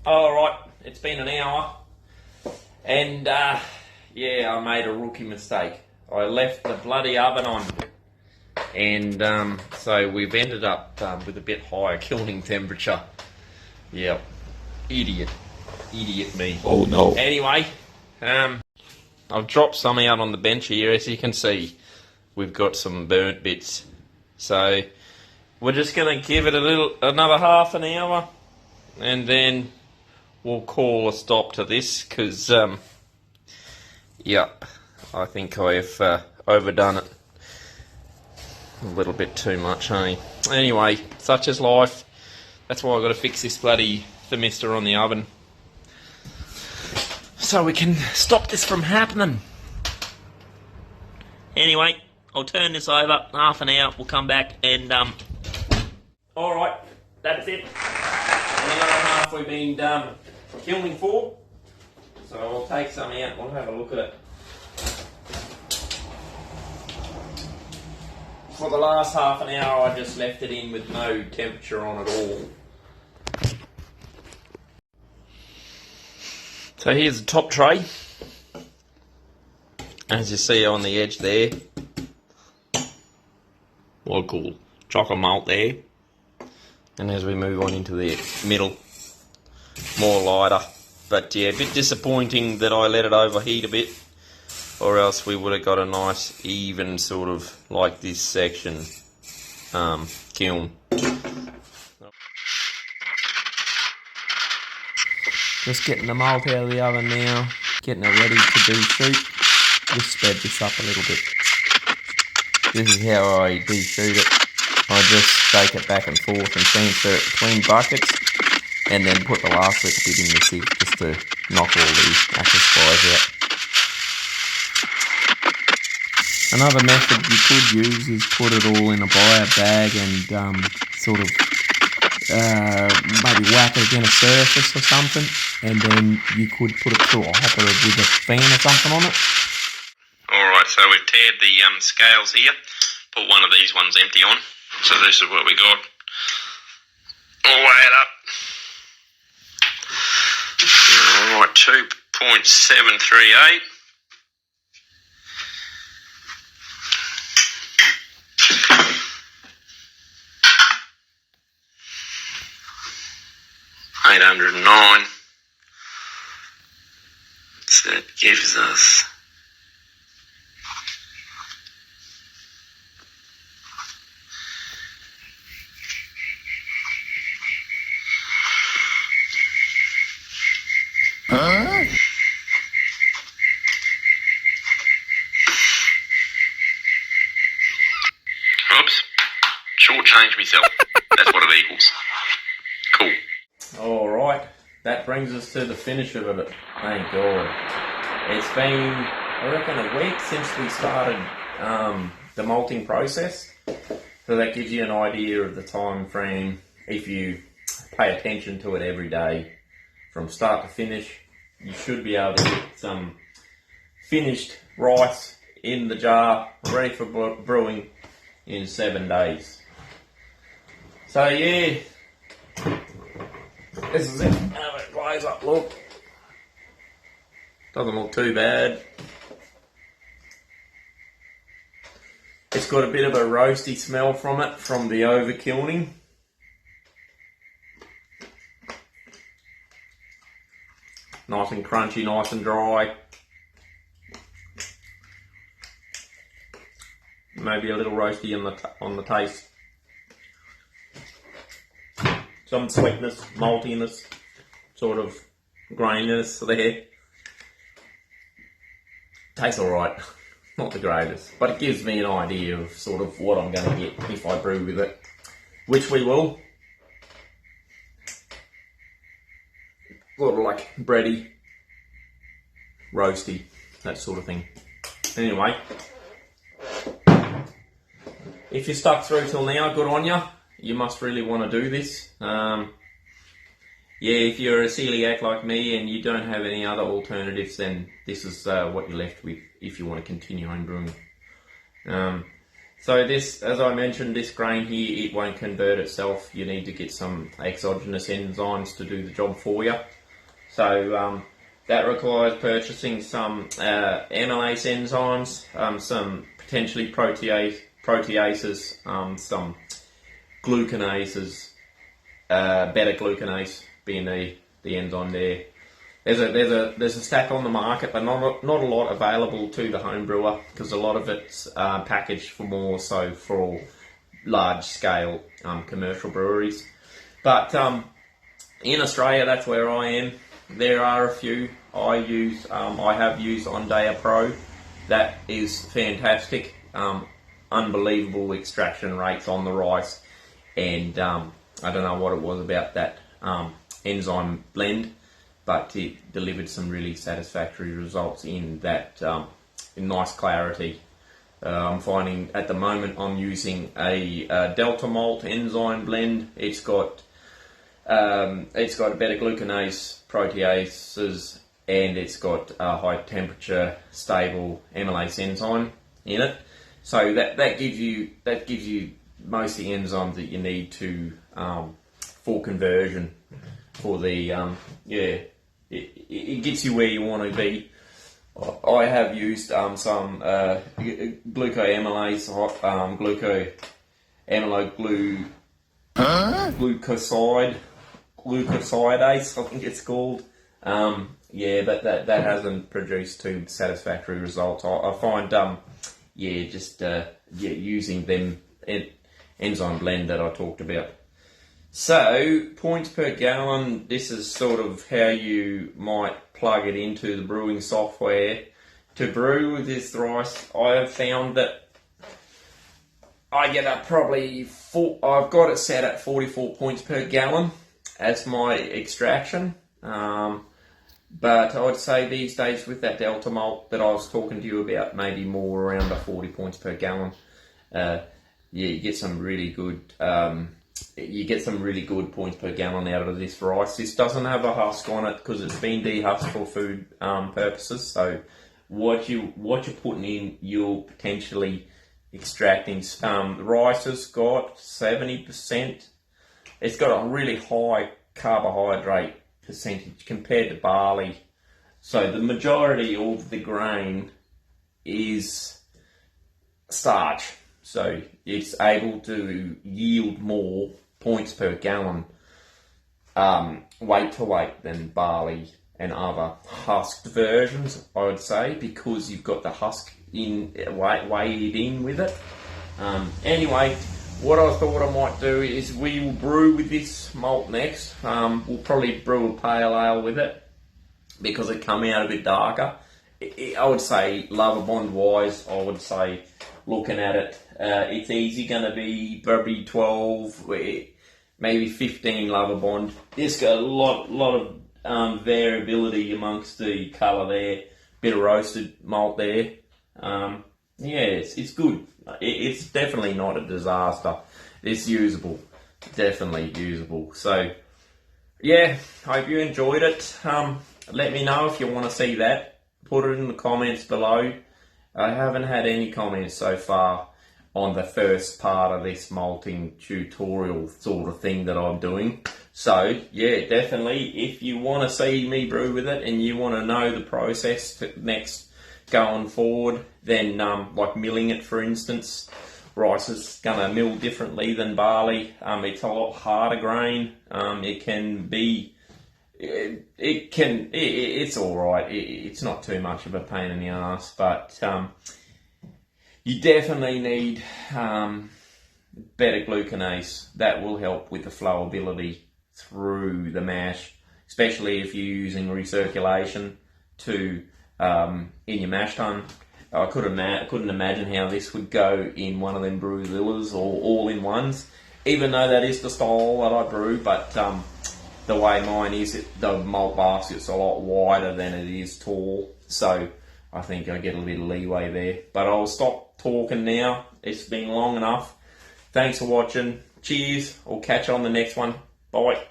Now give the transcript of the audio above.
Alright, it's been an hour, and yeah, I made a rookie mistake. I left the bloody oven on, and so we've ended up with a bit higher kilning temperature. Yep, idiot me. Oh no. Anyway, I've dropped some out on the bench here. As you can see, we've got some burnt bits. So we're just going to give it another half an hour, and then we'll call a stop to this, because yeah, I think I've overdone it a little bit too much, honey. Anyway, such is life. That's why I've got to fix this bloody thermistor on the oven, so we can stop this from happening. Anyway, I'll turn this over, half an hour, we'll come back and alright, that's it. An hour and a half we've been kilning for. So I'll take some out, we'll have a look at it. For the last half an hour I just left it in with no temperature on at all. So here's the top tray. As you see on the edge there, local chocolate malt there. And as we move on into the middle, more lighter. But yeah, a bit disappointing that I let it overheat a bit, or else we would have got a nice even sort of like this section kiln. Just getting the malt out of the oven now, getting it ready to do soup. Just sped this up a little bit. This is how I de-shoot it. I just shake it back and forth and transfer it between buckets, and then put the last little bit in the sieve just to knock all the acrospires out. Another method you could use is put it all in a bio bag and sort of maybe whack it against a surface or something, and then you could put it through a hopper with a fan or something on it. Alright, so we've teared the scales here, put one of these ones empty on, so this is what we got. We'll weigh it up. Alright, 2.738. $809. So that gives us oops, shortchanged myself. That's what it equals. Cool. Alright, that brings us to the finish of it. Thank God. It's been, I reckon, a week since we started the malting process. So that gives you an idea of the time frame if you pay attention to it every day. From start to finish, you should be able to get some finished rice in the jar, ready for brewing in 7 days. So yeah, this is it. Have a close up look. Doesn't look too bad. It's got a bit of a roasty smell from it, from the over kilning. Nice and crunchy, nice and dry. Maybe a little roasty on the taste. Some sweetness, maltiness, sort of graininess there. Tastes alright, not the greatest, but it gives me an idea of sort of what I'm going to get if I brew with it, which we will. Sort of like bready, roasty, that sort of thing. Anyway, if you're stuck through till now, good on you. You must really want to do this. Yeah, if you're a celiac like me and you don't have any other alternatives, then this is what you're left with if you want to continue home brewing. So this, as I mentioned, this grain here, it won't convert itself. You need to get some exogenous enzymes to do the job for you. So that requires purchasing some amylase enzymes, some potentially proteases, some glucanases, beta-glucanase being the enzyme there. There's a stack on the market, but not a lot available to the home brewer, because a lot of it's packaged for more so for large scale commercial breweries. But in Australia, that's where I am. There are a few I have used Ondea Pro. That is fantastic. Unbelievable extraction rates on the rice, and I don't know what it was about that enzyme blend, but it delivered some really satisfactory results in that in nice clarity. I'm finding at the moment I'm using a Delta malt enzyme blend. It's got a beta-glucanase, proteases, and it's got a high temperature stable amylase enzyme in it. So that gives you most of the enzymes that you need to for conversion. For the it gets you where you want to be. I have used some glucoamylase, glucosidase, I think it's called. But that hasn't produced too satisfactory results. I find using them enzyme blend that I talked about. So, points per gallon, this is sort of how you might plug it into the brewing software. To brew with this rice, I have found that I get up I've got it set at 44 points per gallon as my extraction. But I would say these days with that Delta malt that I was talking to you about, maybe more around the 40 points per gallon. You get some really good... you get some really good points per gallon out of this rice. This doesn't have a husk on it because it's been dehusked for food purposes. So what you're putting in, you're potentially extracting. The rice has got 70%. It's got a really high carbohydrate percentage compared to barley. So the majority of the grain is starch. So it's able to yield more points per gallon weight to weight than barley and other husked versions, I would say, because you've got the husk weighed in with it. Anyway, what I thought I might do is we will brew with this malt next. We'll probably brew a pale ale with it because it come out a bit darker. I would say lava bond wise, I would say looking at it, it's easy going to be probably 12, maybe 15 lava bond. It's got a lot of variability amongst the colour there. Bit of roasted malt there. It's good. It's definitely not a disaster. It's usable. Definitely usable. So, yeah, hope you enjoyed it. Let me know if you want to see that. Put it in the comments below. I haven't had any comments so far on the first part of this malting tutorial sort of thing that I'm doing. So, yeah, definitely, if you want to see me brew with it and you want to know the process next going forward, then like milling it, for instance, rice is going to mill differently than barley. It's a lot harder grain. It's all right. It's not too much of a pain in the ass, but you definitely need beta-glucanase. That will help with the flowability through the mash, especially if you're using recirculation to in your mash tun. I couldn't imagine how this would go in one of them brewzillas or all-in-ones, even though that is the style that I brew, but the way mine is, the malt basket's a lot wider than it is tall, so I think I get a little leeway there. But I'll stop talking now. It's been long enough. Thanks for watching. Cheers. I'll catch you on the next one. Bye.